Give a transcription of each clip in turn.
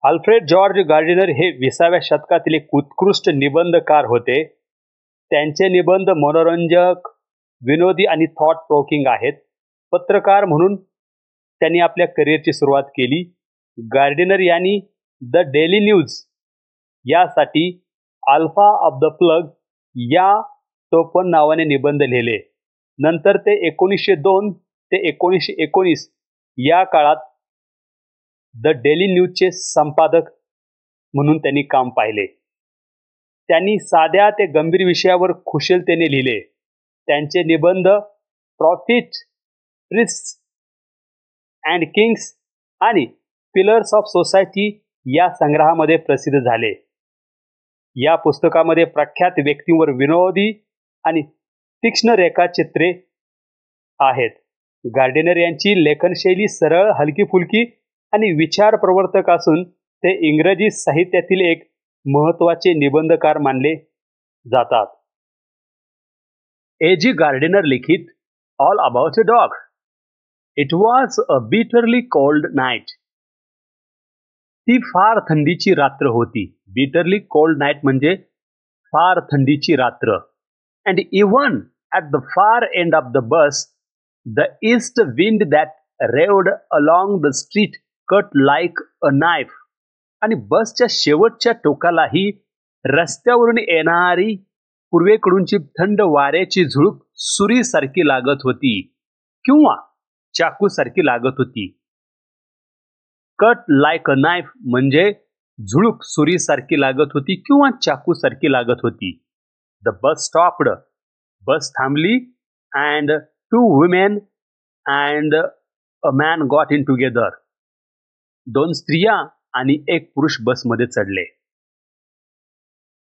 Alfred George Gardiner हे 20व्या शतकातील एक उत्कृष्ट निबंधकार होते. त्यांचे निबंध मनोरंजक, विनोदी आणि थॉट प्रोकिंग आहेत. पत्रकार म्हणून त्यांनी आपल्या करिअरची सुरुवात केली. गार्डिनर यांनी द डेली न्यूज यासाठी अल्फा ऑफ द प्लग या टोपण नावाने निबंध लिहिले. नंतर ते 1902 ते 1919 या काळात द डेली न्यूजचे संपादक म्हणून त्यांनी काम पाहिले. त्यांनी साध्या ते गंभीर विषयावर कुशलतेने लिहिले. त्यांचे निबंध प्रॉफिट, प्रिस्ट्स अँड किंग्स आणि पिलर्स ऑफ सोसायटी या संग्रहामध्ये प्रसिद्ध झाले. या पुस्तकामध्ये प्रख्यात व्यक्तींवर विनोदी आणि तीक्ष्ण रेखाचित्रे आहेत. गार्डिनर यांची लेखनशैली सरळ, हलकी-फुलकी आणि विचार प्रवर्तक असून ते इंग्रजी साहित्यातील एक महत्त्वाचे निबंधकार मानले जातात. ए. जी. गार्डिनर लिखित all about a dog. It was a bitterly cold night. ती फार थंडीची रात्र होती. बिटरली कोल्ड नाईट म्हणजे फार थंडीची रात्र. And even at the far end of the bus the east wind that रेव्ड along the street cut like a knife. आणि बसच्या शेवटच्या टोकालाही रस्त्यावरून येणारी पूर्वेकडूनची थंड वाऱ्याची झुळूक सुरीसारखी लागत होती किंवा चाकूसारखी लागत होती. कट लाईक अ नाईफ म्हणजे झुळूक सुरीसारखी लागत होती किंवा चाकूसारखी लागत होती. The bus stopped. बस थांबली. And 2 women and a man got in together. 2 स्त्रिया आणि 1 पुरुष बसमध्ये चढले.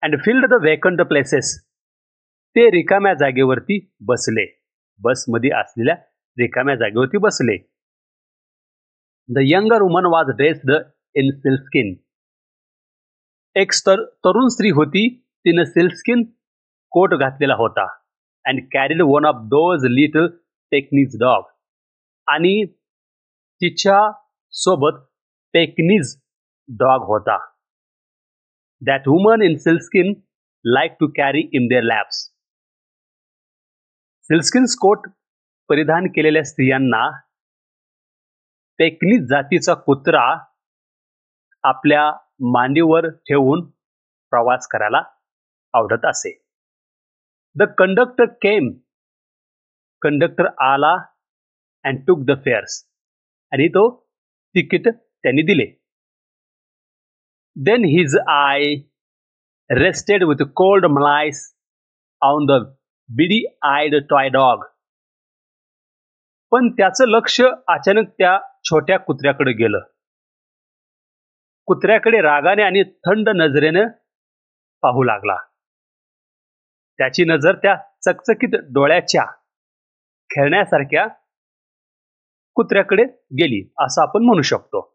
And filled the vacant places. ते रिकाम्या जागेवरती बसले. बसमध्ये असलेल्या रिकाम्या जागेवरती बसले. The younger woman was dressed in sealskin. एक तरुण स्त्री होती. तिने सिल्कस्किन कोट घातलेला होता. And carried one of those little Pekinese dog. आणि तिच्या सोबत पेकनीज डॉग होता. That woman in sealskin like to carry in their laps. Sealskin coat परिधान केलेल्या स्त्रियांना पेकनीज जातीचा कुत्रा आपल्या मांडीवर ठेवून प्रवास करायला आवडत असे. The conductor came. कंडक्टर आला अँड टूक द फेअर्स. आणि तो तिकीट त्यांनी दिले. Then his eye rested with cold malice on the beady eyed toy dog. पण त्याचं लक्ष अचानक त्या छोट्या कुत्र्याकडे गेलं. कुत्र्याकडे रागाने आणि थंड नजरेने पाहू लागला. त्याची नजर त्या चकचकीत डोळ्याच्या खेळण्यासारख्या कुत्र्याकडे गेली असं आपण म्हणू शकतो.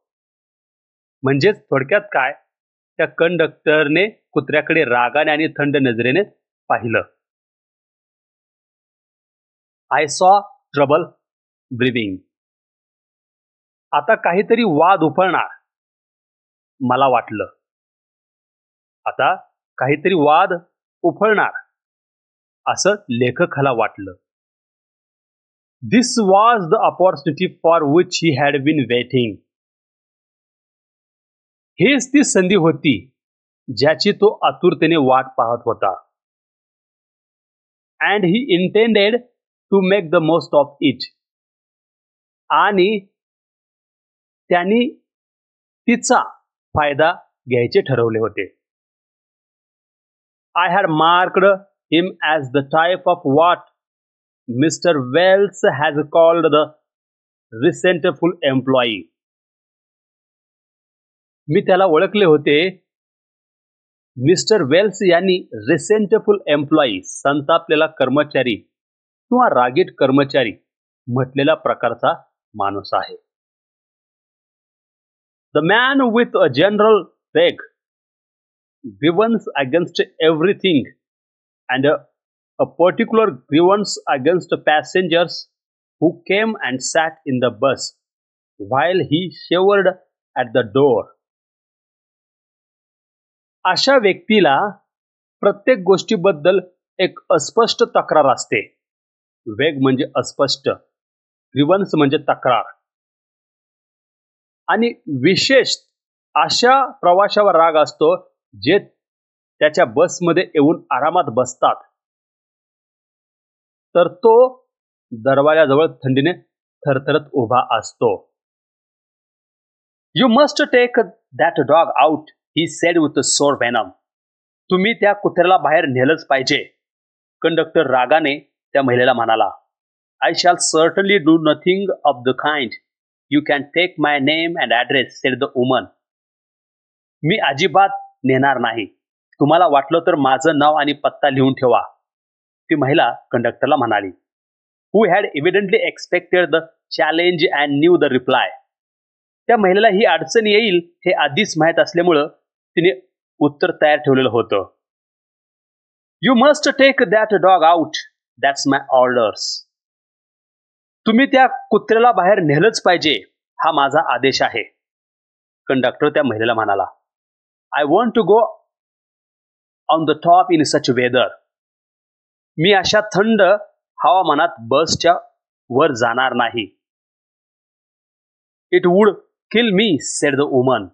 म्हणजेच थोडक्यात काय, त्या कंडक्टरने कुत्र्याकडे रागाने आणि थंड नजरेने पाहिलं. I saw trouble breathing. आता काहीतरी वाद उफळणार मला वाटलं. आता काहीतरी वाद उफळणार असं लेखकाला वाटलं. This was the opportunity for which he had been waiting. हेच ती संधी होती ज्याची तो आतुरतेने वाट पाहत होता. And he intended to make the most of it. आणि त्यांनी तिचा फायदा घ्यायचे ठरवले होते. I had marked him as the type of what Mr Wells has called the resentful employee. मी त्याला ओळखले होते. मिस्टर वेल्स यांनी रिसेंटफुल एम्प्लॉई, संतापलेला कर्मचारी किंवा रागीट कर्मचारी म्हटलेला प्रकारचा माणूस आहे. The man with a general rag, grievance against everything and a particular grievance against passengers who came and sat in the bus while he shivered at the door. अशा व्यक्तीला प्रत्येक गोष्टीबद्दल एक अस्पष्ट तक्रार असते. वेग म्हणजे अस्पष्ट, ग्रीव्हन्स म्हणजे तक्रार. आणि विशेष अशा प्रवाशावर राग असतो जे त्याच्या बसमध्ये येऊन आरामात बसतात, तर तो दरवाजाजवळ थंडीने थरथरत उभा असतो. "You must take that dog out," he said with sour venom. तुम्ही त्या कुत्र्याला बाहेर नेलंच पाहिजे, कंडक्टर रागाने त्या महिलेला म्हणाला. "I shall certainly do nothing of the kind. You can take my name and address," said the woman. मी अजिबात नेणार नाही. तुम्हाला वाटलं तर माझं नाव आणि पत्ता लिहून ठेवा, ती महिला कंडक्टरला म्हणाली. Who had evidently expected the challenge and knew the reply. त्या महिलेला ही अडचण येईल हे आधीच माहीत असल्यामुळं तिने उत्तर तयार ठेवलेलं होतं. "You must take that dog out. That's my orders." तुम्ही त्या कुत्र्याला बाहेर नेलंच पाहिजे, हा माझा आदेश आहे, कंडक्टर त्या महिलेला म्हणाला. "I want to go on the top in such weather." मी अशा थंड हवामानात बसच्या वर जाणार नाही. "It would kill me," said the woman.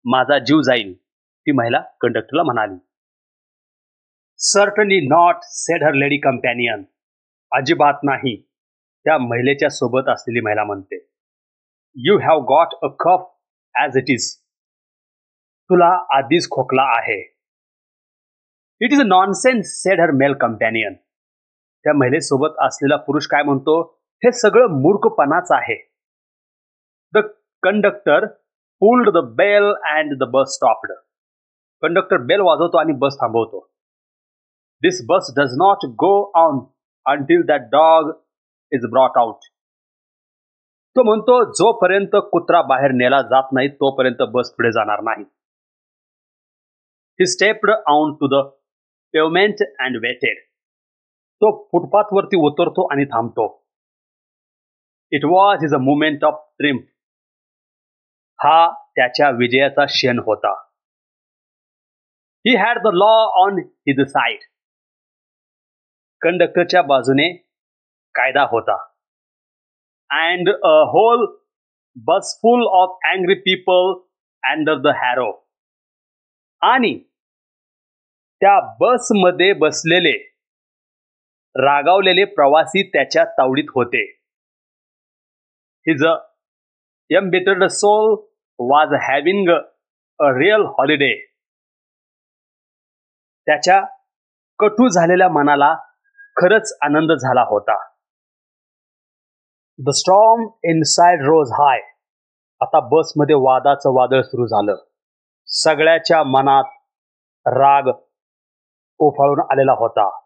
माझा जीव जाईल, ती महिला कंडक्टरला म्हणाली. "Certainly not," said her lady companion. अजिबात नाही, त्या महिलेच्या सोबत असलेली महिला म्हणते. "You have got a cough as it is." तुला आधीच खोकला आहे. "It is nonsense," said her male companion. त्या महिलेसोबत असलेला पुरुष काय म्हणतो, हे सगळं मूर्खपणाच आहे. The conductor pulled the bell and the bus stopped. Conductor bell वाजवतो आणि बस थांबवतो. "This bus does not go on until that dog is brought out." तो म्हणतो, जोपर्यंत कुत्रा बाहेर नेला जात नाही तोपर्यंत बस पुढे जाणार नाही. He stepped on to the pavement and waited. तो फुटपाथवरती उतरतो आणि थांबतो. It was his moment of triumph. हा त्याच्या विजयाचा क्षण होता. He had the law on his side. कंडक्टरच्या बाजूने कायदा होता. And a whole bus full of angry people under the harrow. आणि त्या बसमध्ये बसलेले रागावलेले प्रवासी त्याच्या तावडीत होते. His embittered soul was having a real holiday. त्याच्या कटू झालेल्या मनाला खरंच आनंद झाला होता. The storm inside rose high. आता बसमध्ये वादाचं वादळ सुरू झालं. सगळ्याच्या मनात राग उफाळून आलेला होता.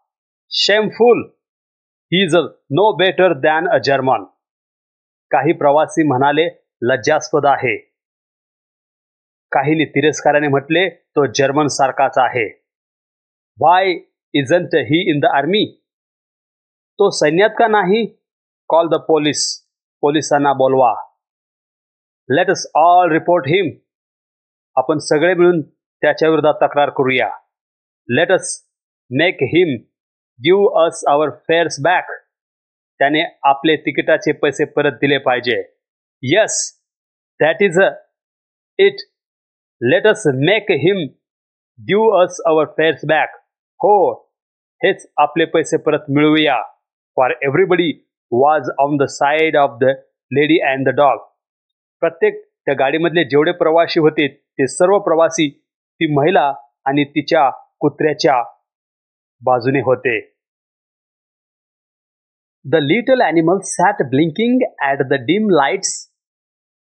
Shameful. He is no better than a German. काही प्रवासी म्हणाले, लज्जास्पद आहे. काहींनी तिरस्काराने म्हटले, तो जर्मन सारखाच आहे. Why isn't he in the army? तो सैन्यात का नाही? Call the police. पोलिसांना बोलवा. Let us all report him. आपण सगळे मिळून त्याच्या विरोधात तक्रार करूया. Let us make him give us our fares back. त्याने आपले तिकिटाचे पैसे परत दिले पाहिजे. Yes, that is it. Let us make him give us our fares back. हो, हेच आपले पैसे परत मिळवूया. For everybody was on the side of the lady and the dog. प्रत्येक त्या गाडीमधले जेवढे प्रवासी होते ते सर्व प्रवासी ती महिला आणि तिच्या कुत्र्याच्या बाजूने होते. The little animal sat blinking at the dim lights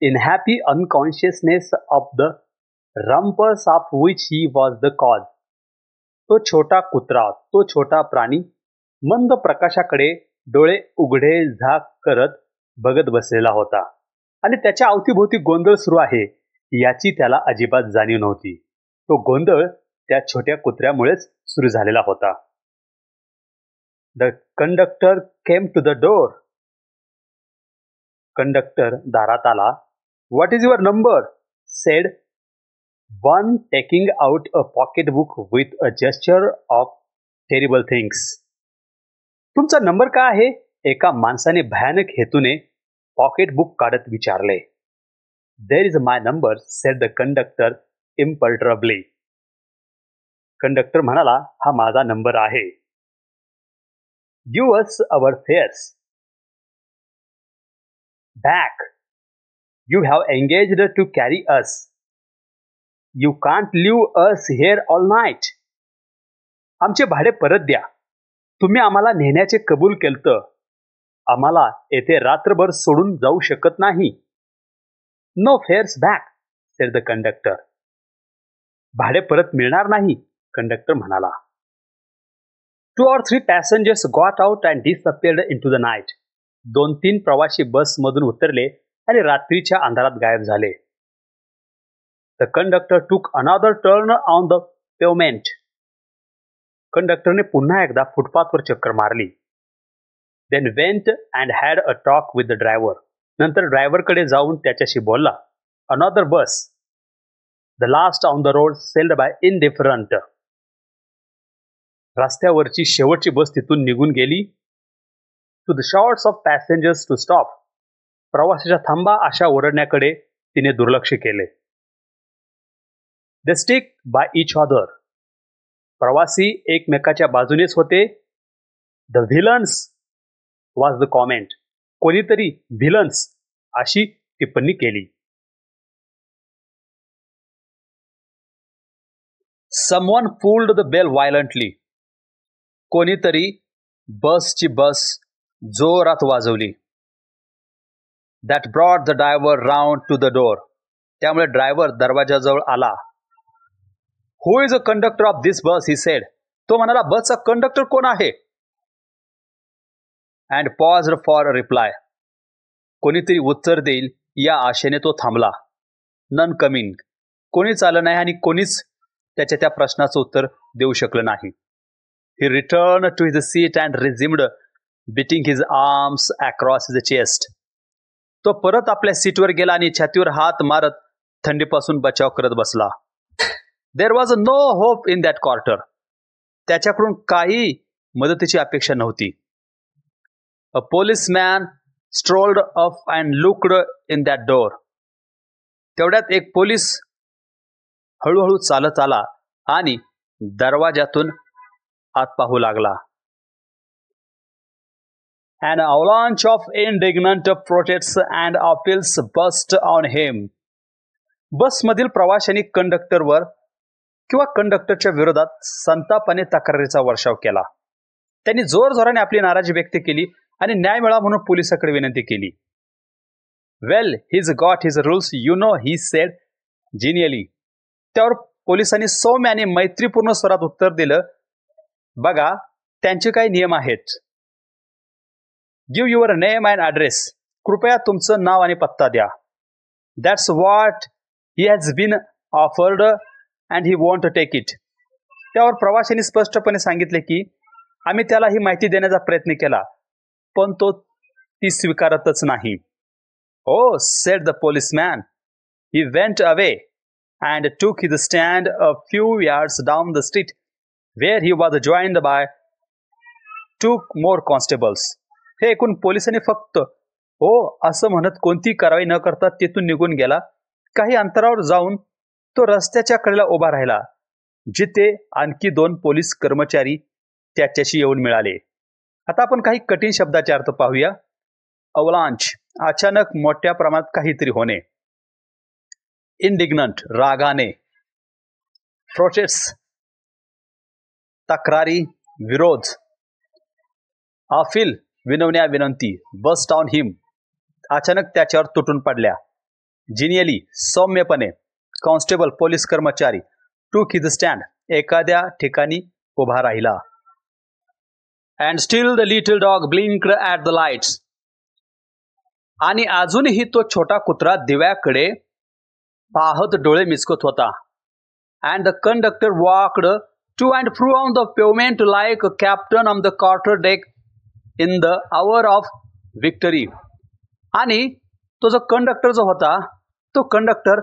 in happy unconsciousness of the rumpus of which he was the cause. तो छोटा कुत्रा, तो छोटा प्राणी मंद प्रकाशाकडे डोळे उघडे झाक करत बघत बसलेला होता आणि त्याच्या अवतीभोवती गोंधळ सुरू आहे याची त्याला अजिबात जाणीव नव्हती. तो गोंधळ त्या छोट्या कुत्र्यामुळेच सुरू झालेला होता. The conductor came to the door. Conductor दारात आला. What is your number? said One taking out a pocketbook with a gesture of terrible things. तुमचा नंबर काय आहे? एका माणसाने भयानक हेतूने पॉकेटबुक काढत विचारले. There is my number, said the conductor imperturbably. Conductor म्हणाला, हा माझा नंबर आहे. Give us our fares. Back. You have engaged to carry us. You can't leave us here all night. आमचे भाडे परत द्या. तुम्ही आम्हाला नेण्याचे कबूल केलतं. आम्हाला येथे रात्रभर सोडून जाऊ शकत नाही. No fares back, said the conductor. भाडे परत मिळणार नाही, कंडक्टर म्हणाला. 2 or 3 passengers got out and disappeared into the night. 2-3 प्रवासी बसमधून उतरले आणि रात्रीच्या अंधारात गायब झाले. The conductor took another turn on the pavement. कंडक्टरने पुन्हा एकदा फुटपाथवर चक्कर मारली. Then went and had a talk with the driver. नंतर ड्रायव्हरकडे जाऊन त्याच्याशी बोलला. Another bus. The last on the road sailed by indifferent. रस्त्यावरची शेवटची बस तिथून निघून गेली. To the shouts of passengers to stop. प्रवाशाच्या थांबा अशा ओरडण्याकडे तिने दुर्लक्ष केले. They stick by each other. प्रवासी एकमेकाच्या बाजूनेच होते. The villains was the comment. कोणीतरी villains अशी टिप्पणी केली. Someone pulled the bell violently. कोणीतरी बसची बस जोरात वाजवली. That brought the driver round to the door. त्यामुळे ड्रायव्हर दरवाजाजवळ आला. Who is the conductor of this bus? He said. तो म्हणाला, बसचा कंडक्टर कोण आहे? And paused for a reply. कोणीतरी उत्तर देईल या आशेने तो थांबला. None coming. कोणीच आलं नाही आणि कोणीच त्याच्या त्या प्रश्नाचं उत्तर देऊ शकलं नाही. He returned to his seat and resumed beating his arms across his chest. तो परत आपल्या सीटवर गेला आणि छातीवर हात मारत थंडीपासून बचाव करत बसला. There was no hope in that quarter. त्याच्याकडून काही मदतीची अपेक्षा नव्हती. A policeman strolled up and looked in that door. तेवढ्यात एक पोलीस हळूहळू चालत आला आणि दरवाजातून आत पाहू लागला. An avalanche of indignant protests and appeals burst on him. बसमधील प्रवाशांनी कंडक्टरवर किंवा कंडक्टरच्या विरोधात संतापाने तक्रारीचा वर्षाव केला. त्यांनी जोरजोराने आपली नाराजी व्यक्त केली आणि न्याय मिळावा म्हणून पोलिसाकडे विनंती केली. Well, he's got his rules, you know, he said genially. त्यावर पोलिसांनी सौम्य आणि मैत्रीपूर्ण स्वरात उत्तर दिलं, बघा, त्यांचे काही नियम आहेत. Give your name and address. कृपया तुमचं नाव आणि पत्ता द्या. That's what he has been offered and he won't take it. त्यावर प्रवाशांनी स्पष्टपणे सांगितले की आम्ही त्याला ही माहिती देण्याचा प्रयत्न केला, पण तो ती स्वीकारतच नाही. Oh, said the policeman. He went away and took his stand a few yards down the street, where he was joined by 2 more constables. हे ऐकून पोलिसांनी फक्त हो असं म्हणत कोणती कारवाई न करता तेथून निघून गेला. काही अंतरावर जाऊन तो रस्त्याच्या कडेला उभा राहिला, जिथे आणखी 2 पोलीस कर्मचारी त्याच्याशी येऊन मिळाले. आता आपण काही कठीण शब्दाचे अर्थ पाहूया. अवलांच, अचानक मोठ्या प्रमाणात काहीतरी होणे. इंडिग्नंट, रागाने. प्रोटेस्ट, तक्रारी, विरोध. अपील, विनवण्या विनंती. बस्ट ऑन हिम, अचानक त्याच्यावर तुटून पडल्या. जिनियली, सौम्यपणे. कॉन्स्टेबल, पोलीस कर्मचारी. टूक हिज स्टँड, एखाद्या ठिकाणी उभा राहिला. And still the little dog ब्लिंक्ड at the lights. आणि अजूनही तो छोटा कुत्रा दिव्याकडे पाहत डोळे मिचकत होता. And the conductor walked to and fro on the pavement like a captain on the quarter deck in the hour of victory. आणि तो जो कंडक्टर जो होता, तो कंडक्टर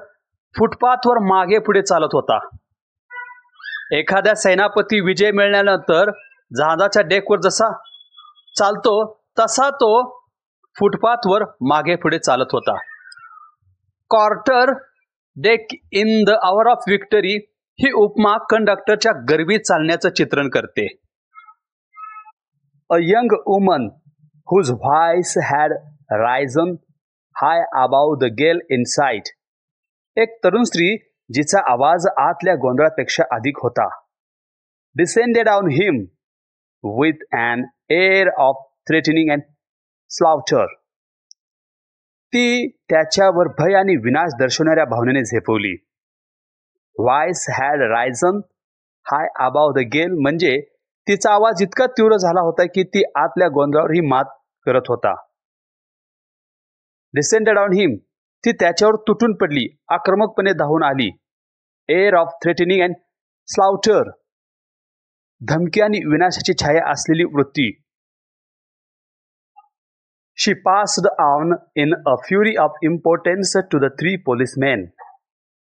फुटपाथवर मागे पुढे चालत होता. एखाद्या सेनापती विजय मिळाल्यानंतर जहाजाच्या डेकवर जसा चालतो तसा तो फुटपाथवर मागे पुढे चालत होता. Quarter deck in the hour of victory ही उपमा कंडक्टरच्या गरबी चालण्याचं चित्रण करते. A young woman whose voice had risen high above the gale in sight. एक तरुण स्त्री जिचा आवाज आतल्या गोंधळापेक्षा अधिक होता. Descended on him with an air of threatening and slaughter. ती त्याच्यावर भय आणि विनाश दर्शवणाऱ्या भावनेने झेपवली. Voice had risen high above the gale म्हणजे तिचा आवाज इतका तीव्र झाला होता की ती आतल्या गोंधळावरही मात करत होता. Descended on him ती त्याच्यावर तुटून पडली, आक्रमकपणे धावून आली. Air of threatening and slaughter धमकी आणि विनाशाची छाया असलेली वृत्ती. She passed on in a fury of impotence to the three policemen.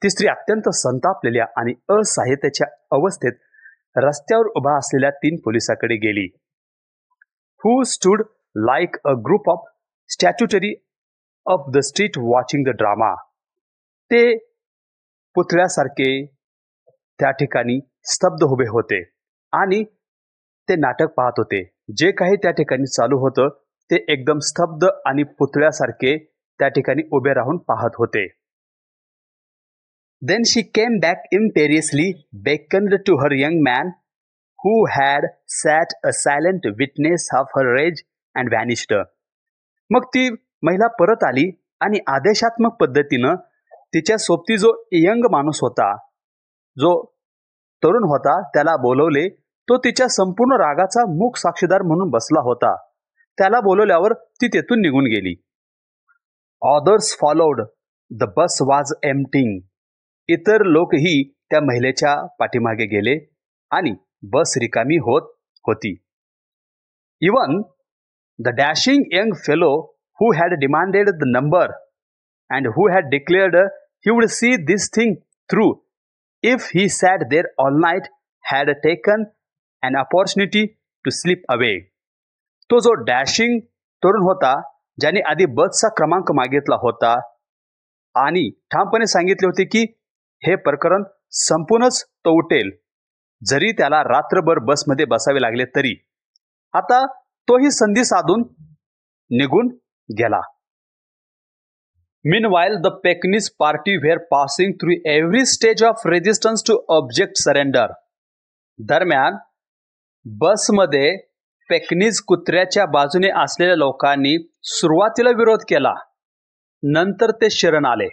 ती स्त्री अत्यंत संतापलेल्या आणि असहाय्यतेच्या अवस्थेत रस्त्यावर उभा असलेल्या 3 पोलिसांकडे गेली. Who stood like a group of statuary of the street watching the drama. ते पुतळ्यासारखे त्या ठिकाणी स्तब्ध उभे होते आणि ते नाटक पाहत होते. जे काही त्या ठिकाणी चालू होतं ते एकदम स्तब्ध आणि पुतळ्यासारखे त्या ठिकाणी उभे राहून पाहत होते. Then she came back imperiously, beckoned to her young man, who had sat a silent witness of her rage and vanished. मग ती महिला परत आली आणि आदेशात्मक पद्धतीनं तिच्या सोबती जो यंग माणूस होता, जो तरुण होता, त्याला बोलवले. तो तिच्या संपूर्ण रागाचा मूक साक्षीदार म्हणून बसला होता. त्याला बोलवल्यावर ती तेथून निघून गेली. Others followed. The bus was emptying. इतर लोकही त्या महिलेच्या पाठीमागे गेले आणि बस रिकामी होत होती. Even the dashing young fellow who had demanded the number and who had declared he would see this thing through if he sat there all night had taken an opportunity to slip away. तो जो dashing तरुण होता, ज्याने आधी बसचा क्रमांक मागितला होता आणि ठामपणे सांगितले होते की हे प्रकरण संपूनच तो उठेल, जरी त्याला रात्रभर बसमध्ये बसावे लागले तरी. आता तोही संधी साधून निघून गेला. Meanwhile, the Pekins party were passing through every stage of resistance to object surrender. दरम्यान बसमध्ये पेकनीज कुत्र्याच्या बाजूने असलेल्या लोकांनी सुरुवातीला विरोध केला, नंतर ते शरण आले.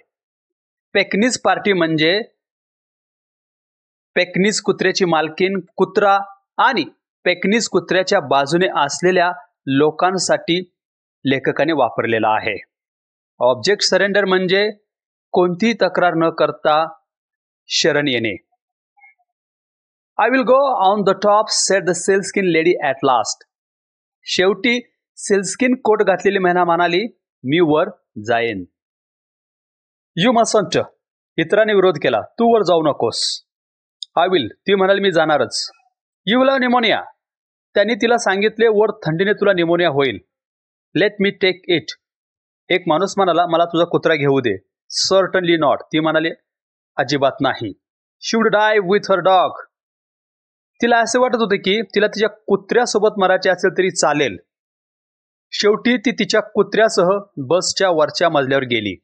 पेकनीज पार्टी म्हणजे पेकनीज कुत्र्याची मालकीन कुत्रा आणि पेकनीज कुत्र्याच्या बाजूने असलेल्या लोकांसाठी लेखकाने वापरलेला आहे. ऑब्जेक्ट सरेंडर म्हणजे कोणतीही तक्रार न करता शरण येणे. I will go on the top said the sealskin lady at last. शेवटी सेल्सकिन कोट घातलेली महिला म्हणाली, मी वर जाईन. You mustn't. इतरांनी विरोध केला, तू वर जाऊ नकोस. I will. ती म्हणाली, मी जाणारच. You will have pneumonia. त्यांनी तिला सांगितले, वर थंडीने तुला निमोनिया होईल. Let me take it. एक माणूस म्हणाला, मला तुझा कुत्रा घेऊ दे. Certainly not. ती म्हणाली, अजिबात नाही. She would die with her dog. तिला असे वाटत होते की तिला तिच्या कुत्र्यासोबत मरायचे असेल तरी चालेल. शेवटी ती तिच्या कुत्र्यासह बसच्या वरच्या मजल्यावर गेली.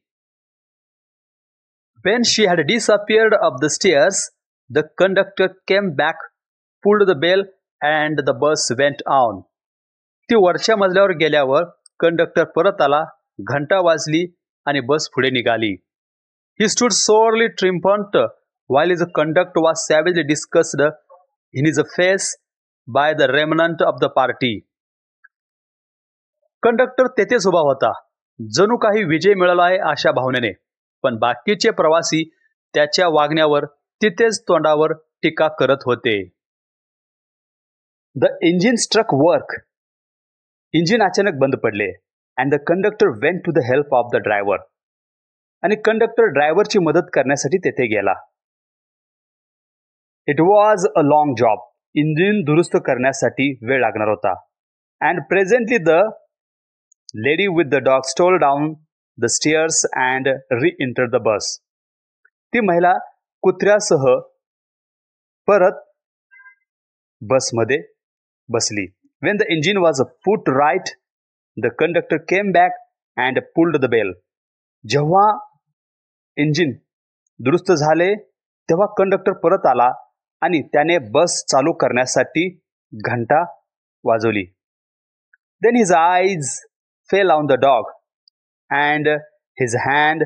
When she had disappeared up the stairs, the conductor came back, pulled the bell, and the bus went on. ती वरच्या मजल्यावर गेल्यावर कंडक्टर परत आला, घंटा वाजली आणि बस पुढे निघाली. He stood sorely triumphant while his conduct was savagely discussed in his face by the remnant of the party. Conductor तेथेच उभा होता, जणू काही विजय मिळाला आहे अशा भावनेने. पण बाकीचे प्रवासी त्याच्या वागण्यावर तिथेच तोंडावर टीका करत होते. The engine struck work. Engine अचानक बंद पडले. And the conductor went to the help of the driver. आणि कंडक्टर ड्रायव्हरची मदत करण्यासाठी तेथे गेला. It was a long job. Engine दुरुस्त करण्यासाठी वेळ लागणार होता. And presently the lady with the dog stole down the stairs and re-entered the bus. ती महिला कुत्र्यासह परत बसमध्ये बसली. When the engine was put right, the conductor came back and pulled the bell. जेव्हा इंजिन दुरुस्त झाले तेव्हा कंडक्टर परत आला आणि त्याने बस चालू करण्यासाठी घंटा वाजवली. Then his eyes fell on the dog and his hand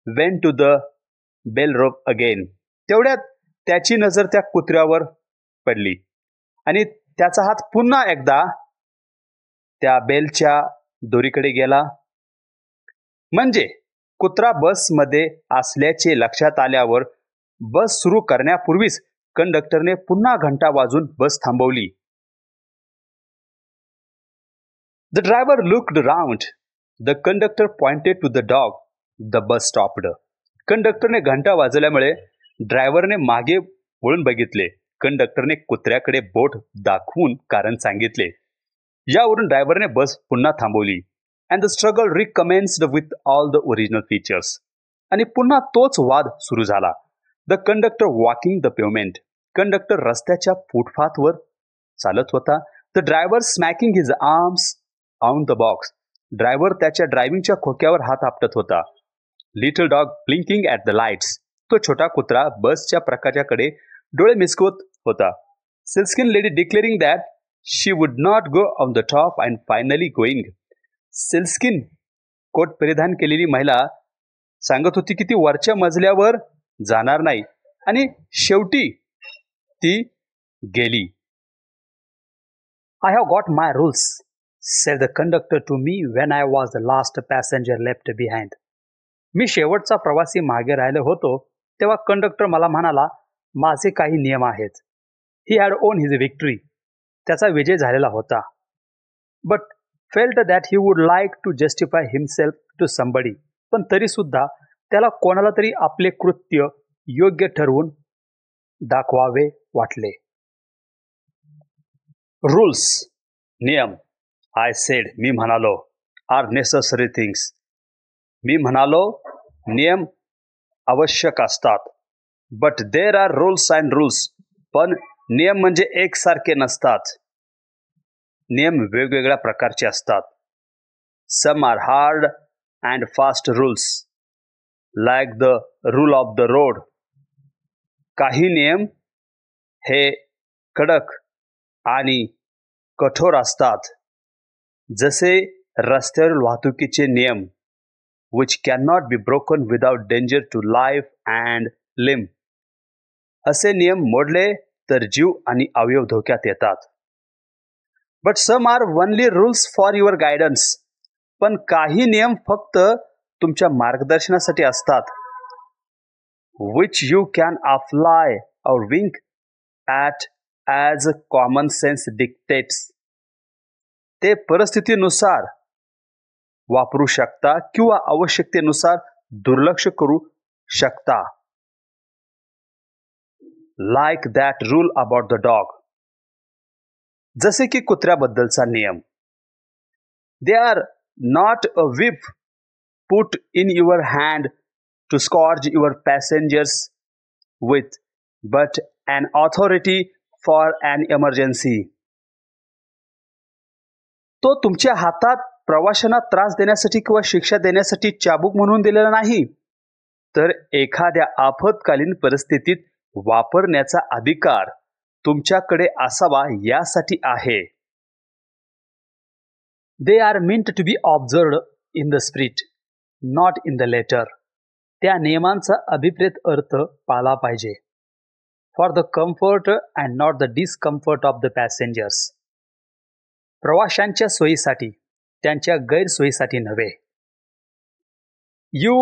went to the bell rope again. तेवढ्यात त्याची नजर त्या कुत्र्यावर पडली आणि त्याचा हात पुन्हा एकदा त्या बेलच्या दोरीकडे गेला. म्हणजे कुत्रा बसमध्ये असल्याचे लक्षात आल्यावर बस सुरू करण्यापूर्वीच कंडक्टरने पुन्हा घंटा वाजून बस थांबवली. The driver looked round. The conductor pointed to the dog. The bus stopped. कंडक्टरने घंटा वाजवल्यामुळे ड्रायव्हरने मागे वळून बघितले. कंडक्टरने कुत्र्याकडे बोट दाखवून कारण सांगितले. यावरून ड्रायव्हरने बस पुन्हा थांबवली. And the struggle recommenced with all the original features. आणि पुन्हा तोच वाद सुरू झाला. The conductor walking the pavement. Conductor रस्त्याच्या फुटपाथवर चालत होता. The driver smacking his arms on the box. Driver त्याच्या ड्रायव्हिंगच्या खोक्यावर हात आपटत होता. Little dog blinking at the lights. तो छोटा कुत्रा बसच्या प्रकाशाकडे डोळे मिसकवत होता. Sealskin lady declaring that she would not go on the top and finally going. Sealskin coat परिधान केलेली महिला सांगत होती की ती वरच्या मजल्यावर जाणार नाही आणि शेवटी ती गेली. I have got my rules, said the conductor to me when I was the last passenger left behind. मी शेवटचा प्रवासी मागे राहिलो होतो तेव्हा कंडक्टर मला म्हणाला, माझे काही नियम आहेत. He had won his victory. त्याचा विजय झालेला होता. But felt that he would like to justify himself to somebody. पण तरीसुद्धा त्याला कोणाला तरी आपले कृत्य योग्य ठरवून दाखवावे वाटले. रूल्स, नियम, आय सेड, मी म्हणालो, आर नेसेसरी थिंग्स. मी म्हणालो नियम आवश्यक असतात. But there are rules and rules. पण नियम म्हणजे एकसारखे नसतात. नियम वेगवेगळ्या प्रकारचे असतात. Some are hard and fast rules like the rule of the road. काही नियम हे कडक आणि कठोर असतात, जसे रस्त्यावरील वाहतुकीचे नियम, which cannot be broken without danger to life and limb. असे नियम मोडले तर जीव आणि अवयव धोक्यात येतात. But some are only rules for your guidance. पण काही नियम फक्त तुमच्या मार्गदर्शनासाठी असतात. Which you can apply or wink at as common sense dictates. ते परिस्थितीनुसार वापरू शकता किंवा आवश्यकतेनुसार दुर्लक्ष करू शकता. Like that rule about the dog. जसे की कुत्र्याबद्दलचा नियम. They are not a whip put in your hand to scourge your passengers with, but an authority for an emergency. तो तुमच्या हातात प्रवाशांना त्रास देण्यासाठी किंवा शिक्षा देण्यासाठी चाबूक म्हणून दिलेला नाही, तर एखाद्या आपत्कालीन परिस्थितीत वापरण्याचा अधिकार तुमच्याकडे असावा यासाठी आहे. They are meant to be observed in the spirit, not in the letter. त्या नियमांचा अभिप्रेत अर्थ पाळला पाहिजे. For the comfort and not the discomfort of the passengers. प्रवाशांच्या सोयीसाठी, त्यांच्या गैरसोयीसाठी नव्हे. You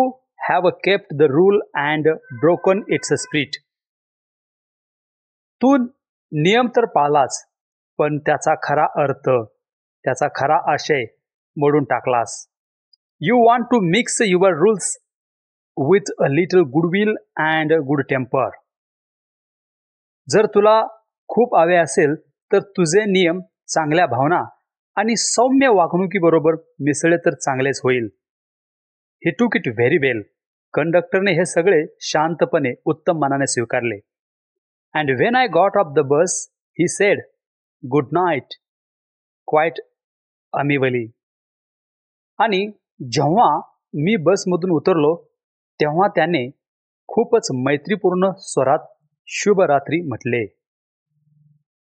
have kept the rule and broken its spirit. तू नियम तर पाळलाच, पण त्याचा खरा अर्थ, त्याचा खरा आशय मोडून टाकलास. You want to mix your rules with a little goodwill and a good temper. जर तुला खूप हवे असेल तर तुझे नियम चांगल्या भावना आणि सौम्य वागणुकीबरोबर मिसळले तर चांगलेच होईल. He took it very well. कंडक्टरने हे सगळे शांतपणे उत्तम मनाने स्वीकारले. And when I got off the bus, he said, "Good night," quite amiably. आणि जेव्हा मी बसमधून उतरलो तेव्हा त्याने खूपच मैत्रीपूर्ण स्वरात शुभरात्री म्हटले.